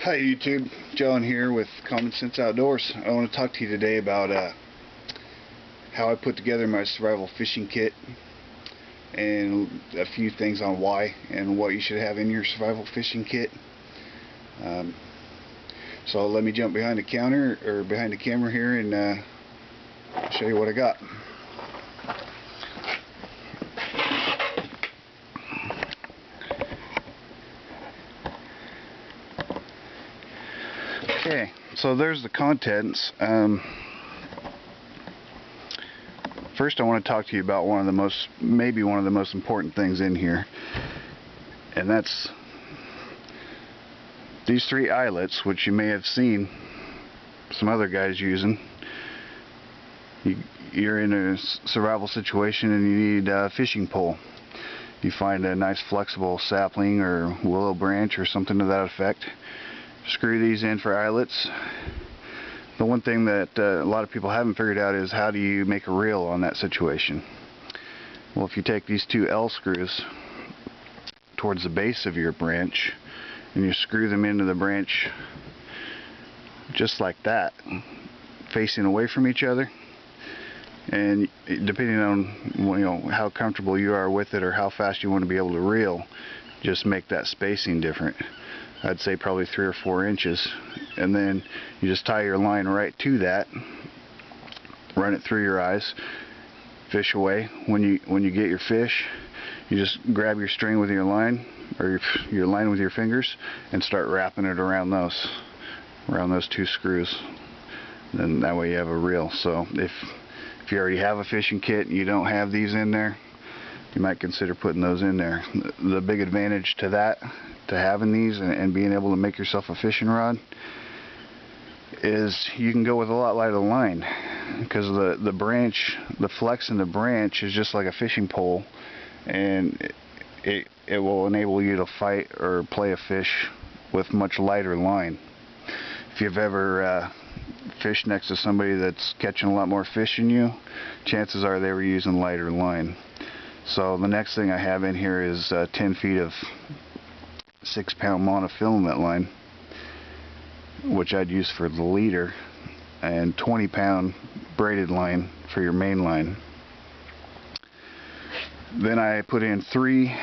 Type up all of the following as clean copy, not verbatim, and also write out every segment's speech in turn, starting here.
Hi YouTube, John here with Common Sense Outdoors. I want to talk to you today about how I put together my survival fishing kit and a few things on why and what you should have in your survival fishing kit. So let me jump behind the counter or behind the camera here and show you what I got. Okay, so there's the contents. First I want to talk to you about maybe one of the most important things in here, and that's these 3 eyelets, which you may have seen some other guys using. You're in a survival situation and you need a fishing pole. You find a nice flexible sapling or willow branch or something to that effect. Screw these in for eyelets. The one thing that a lot of people haven't figured out is how do you make a reel on that situation. Well, if you take these 2 L screws towards the base of your branch and you screw them into the branch just like that, facing away from each other, and depending on how comfortable you are with it or how fast you want to be able to reel, just make that spacing different. I'd say probably 3 or 4 inches, and then you just tie your line right to that, run it through your eyes, fish away. When you get your fish, you just grab your string with your line, or your line with your fingers, and start wrapping it around those 2 screws. Then that way you have a reel. So if you already have a fishing kit and you don't have these in there, you might consider putting those in there. The big advantage to having these and being able to make yourself a fishing rod is you can go with a lot lighter line, because the flex in the branch is just like a fishing pole, and it will enable you to fight or play a fish with much lighter line. If you've ever fished next to somebody that's catching a lot more fish than you, chances are they were using lighter line. So the next thing I have in here is 10 feet of 6-pound monofilament line, which I'd use for the leader, and 20-pound braided line for your main line. Then I put in 3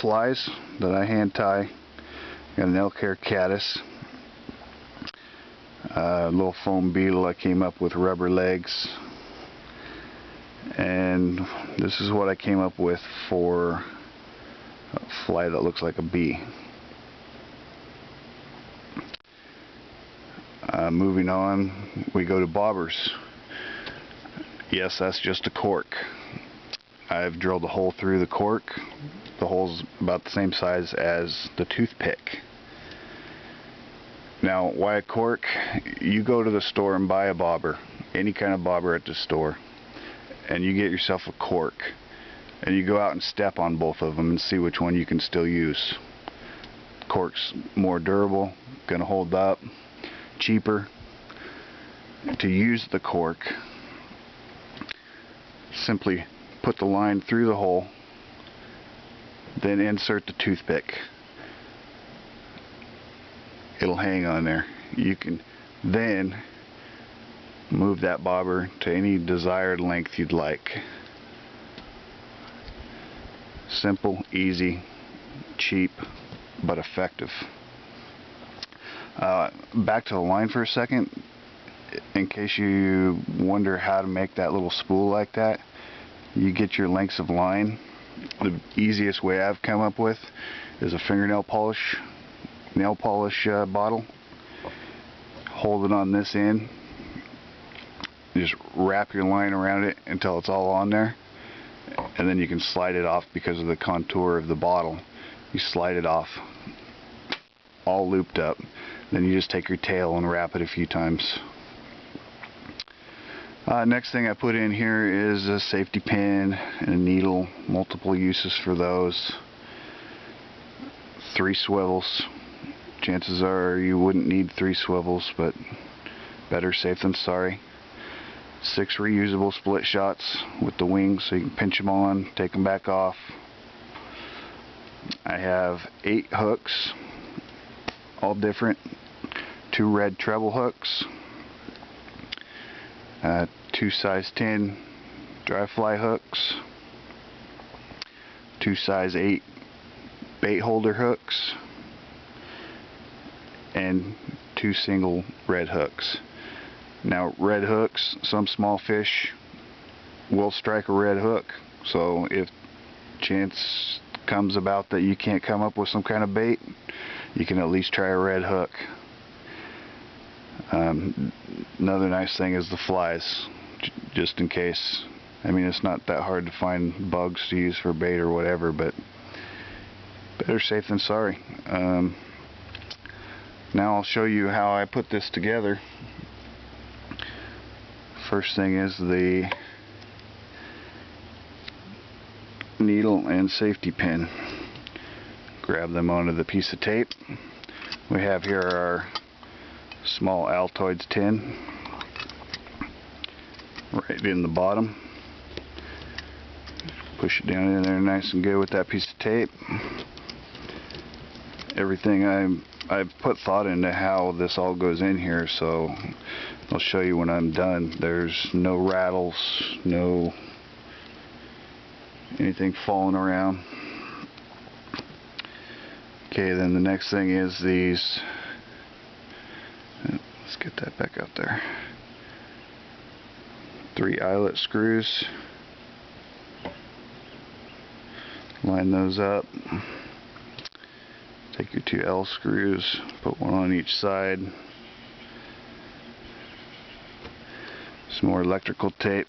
flies that I hand tie. Got an elk hair caddis, a little foam beetle I came up with rubber legs, and this is what I came up with for a fly that looks like a bee. Moving on, we go to bobbers. Yes, that's just a cork. I've drilled a hole through the cork. The hole's about the same size as the toothpick. Now, why a cork? You go to the store and buy a bobber, any kind of bobber at the store, and you get yourself a cork, and you go out and step on both of them and see which one you can still use. Cork's more durable, gonna hold up, cheaper. To use the cork, simply put the line through the hole, then insert the toothpick. It'll hang on there. You can then move that bobber to any desired length you'd like. Simple, easy, cheap, but effective. Back to the line for a second. In case you wonder how to make that little spool like that, you get your lengths of line. The easiest way I've come up with is a fingernail polish bottle. Hold it on this end, just wrap your line around it until it's all on there, and then you can slide it off because of the contour of the bottle. You slide it off all looped up, then you just take your tail and wrap it a few times. Next thing I put in here is a safety pin and a needle, multiple uses for those. 3 swivels. Chances are you wouldn't need 3 swivels, but better safe than sorry. 6 reusable split shots with the wings, so you can pinch them on, take them back off. I have 8 hooks, all different, 2 red treble hooks, 2 size 10 dry fly hooks, 2 size 8 bait holder hooks, and 2 single red hooks. Now, red hooks, some small fish will strike a red hook, so if chance comes about that you can't come up with some kind of bait, you can at least try a red hook. Another nice thing is the flies, just in case. I mean, it's not that hard to find bugs to use for bait or whatever, but better safe than sorry. Now I'll show you how I put this together. First thing is the needle and safety pin. Grab them onto the piece of tape. We have here our small Altoids tin right in the bottom. Push it down in there nice and good with that piece of tape. Everything I've put thought into how this all goes in here, so I'll show you when I'm done. There's no rattles, no anything falling around. Okay, then the next thing is these, let's get that back out there, 3 eyelet screws. Line those up. Take your 2 L screws, put one on each side. Some more electrical tape,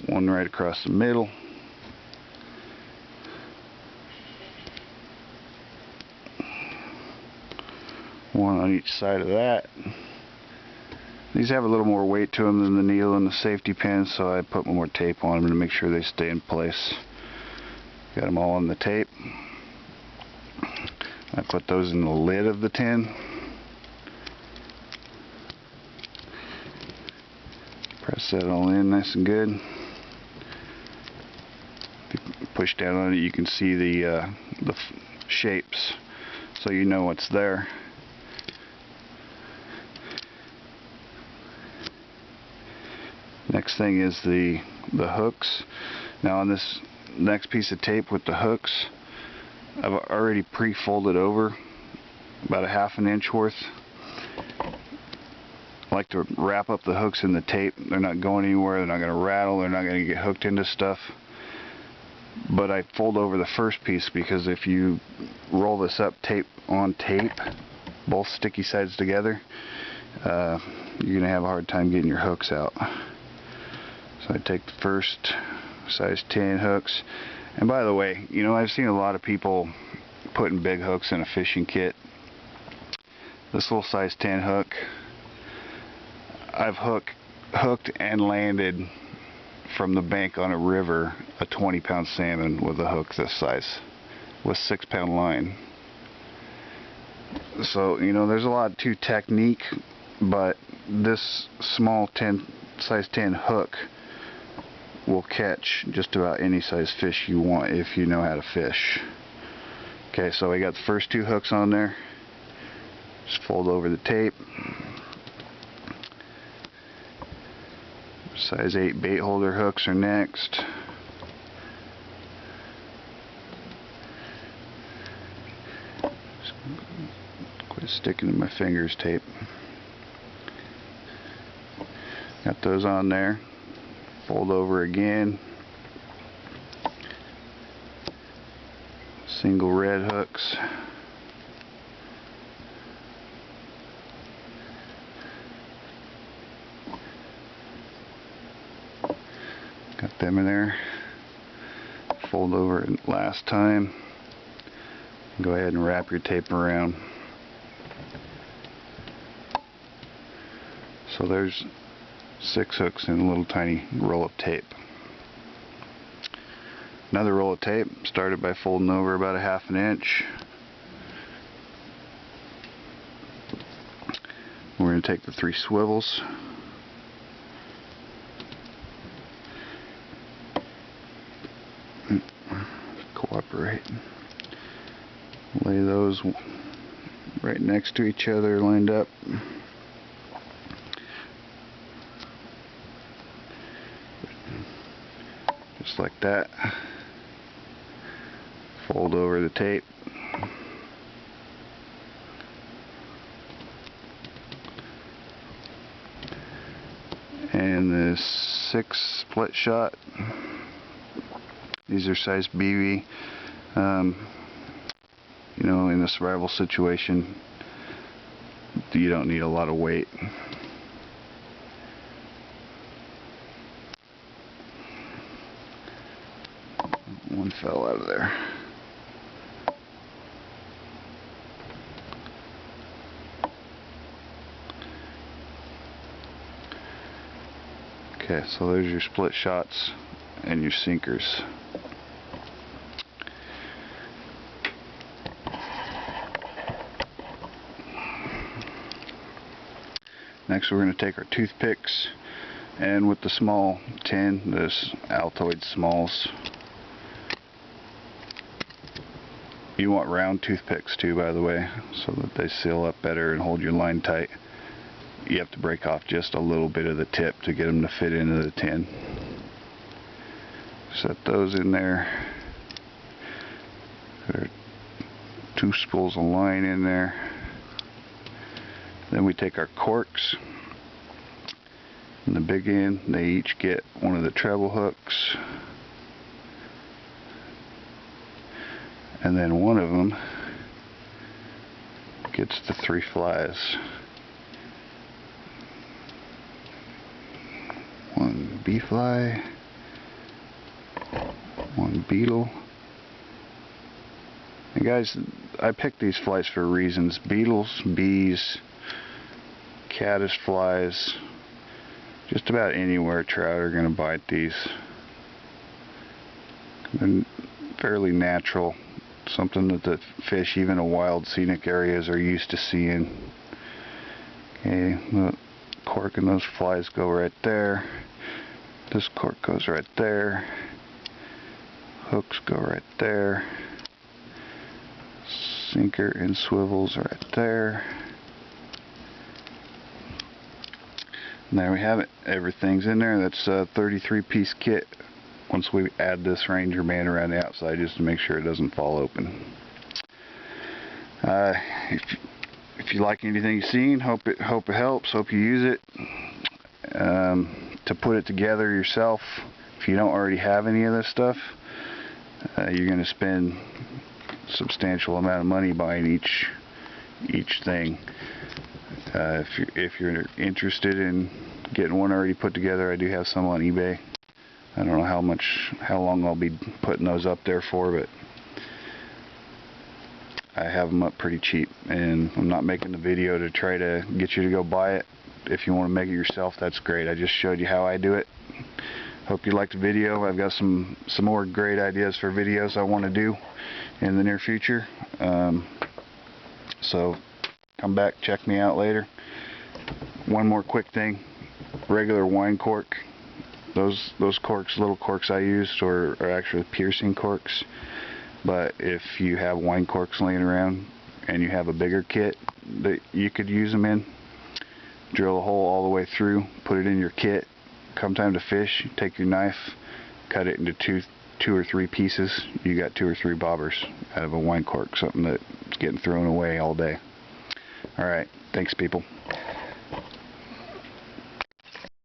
one right across the middle. One on each side of that. These have a little more weight to them than the needle and the safety pin, so I put more tape on them to make sure they stay in place. Got them all on the tape. I put those in the lid of the tin. Press that all in nice and good. If you push down on it, you can see the shapes, so you know what's there. Next thing is the hooks. Now on this next piece of tape with the hooks, I've already pre-folded over about a ½ an inch worth. I like to wrap up the hooks in the tape. They're not going anywhere, they're not going to rattle, they're not going to get hooked into stuff. But I fold over the first piece because if you roll this up tape on tape, both sticky sides together, you're going to have a hard time getting your hooks out. So I take the first size 10 hooks. And by the way, you know, I've seen a lot of people putting big hooks in a fishing kit. This little size 10 hook, I've hooked and landed from the bank on a river a 20-pound salmon with a hook this size with 6-pound line. So, you know, there's a lot to technique, but this small size 10 hook will catch just about any size fish you want if you know how to fish. Okay, so we got the first 2 hooks on there. Just fold over the tape. Size 8 bait holder hooks are next. Just quit sticking to my fingers, tape. Got those on there. Fold over again. Single red hooks. Got them in there. Fold over last time. Go ahead and wrap your tape around. So there's 6 hooks and a little tiny roll of tape. Another roll of tape, started by folding over about a ½ an inch. We're going to take the 3 swivels, cooperate, lay those right next to each other, lined up. Just like that. Fold over the tape. And the 6 split shot. These are size BB. You know, in a survival situation, you don't need a lot of weight. One fell out of there. Okay, so there's your split shots and your sinkers. Next we're going to take our toothpicks, and with the small tin, this Altoid Smalls. You want round toothpicks too, by the way, so that they seal up better and hold your line tight. You have to break off just a little bit of the tip to get them to fit into the tin. Set those in there. There are 2 spools of line in there. Then we take our corks. In the big end, they each get one of the treble hooks. And then one of them gets the 3 flies. 1 bee fly, 1 beetle. And guys, I picked these flies for reasons. Beetles, bees, caddis flies, just about anywhere trout are going to bite these. They're fairly natural, something that the fish, even in wild scenic areas, are used to seeing. Okay, the cork and those flies go right there. This cork goes right there. Hooks go right there. Sinker and swivels right there. And there we have it. Everything's in there. That's a 33-piece kit. Once we add this Ranger band around the outside, just to make sure it doesn't fall open. If you like anything you've seen, hope it helps. Hope you use it. To put it together yourself, if you don't already have any of this stuff, you're going to spend a substantial amount of money buying each thing. If you're interested in getting one already put together, I do have some on eBay. I don't know how long I'll be putting those up there for, but I have them up pretty cheap, and I'm not making the video to try to get you to go buy it. If you want to make it yourself, that's great. I just showed you how I do it. Hope you liked the video. I've got some more great ideas for videos I want to do in the near future. So come back, check me out later. One more quick thing. Regular wine cork. Those corks, little corks I used, are actually piercing corks. But if you have wine corks laying around and you have a bigger kit that you could use them in, drill a hole all the way through, put it in your kit. Come time to fish, take your knife, cut it into two or three pieces. You got 2 or 3 bobbers out of a wine cork, something that's getting thrown away all day. Alright, thanks people.